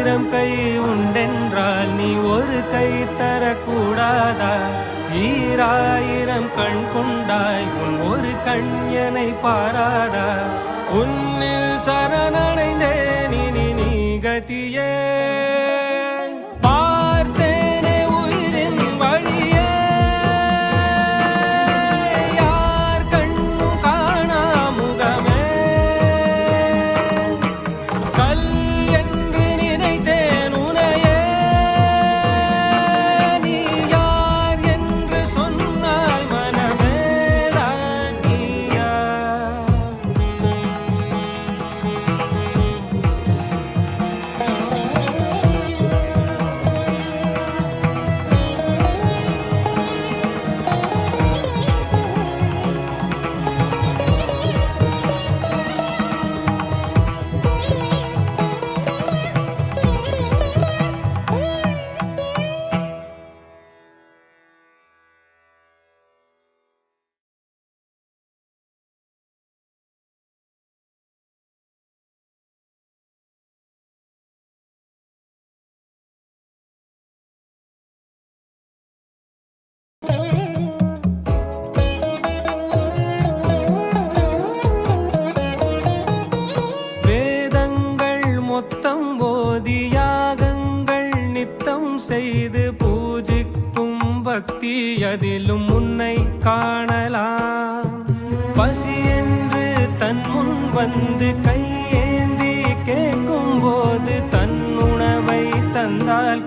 ஆயிரம் கை உண்டென்றால் நீ ஒரு கை தரக்கூடாதா? ஈராயிரம் கண் கொண்டாய் உன் ஒரு கண்யனை பாராதா? உன்னில் சரணடைந்தேன் இனி நீ கதியே. பார்த்தேனே உயிரின் வழியே, யார் கண்ணும் காணா முகமே. கல் என்று நினைத்தேன் உனையே, நீ யார் என்று சொன்னால் மனமே தான் நீயா. வேதங்கள் மொத்தம் ஓதி யாகங்கள் நித்தம் செய்து பூஜிக்கும் பக்தி அதிலும் உன்னை காணலாம். பசி என்று தன் முன் வந்து கையேந்தி கேட்கும் போது தன் உணவை தந்தால்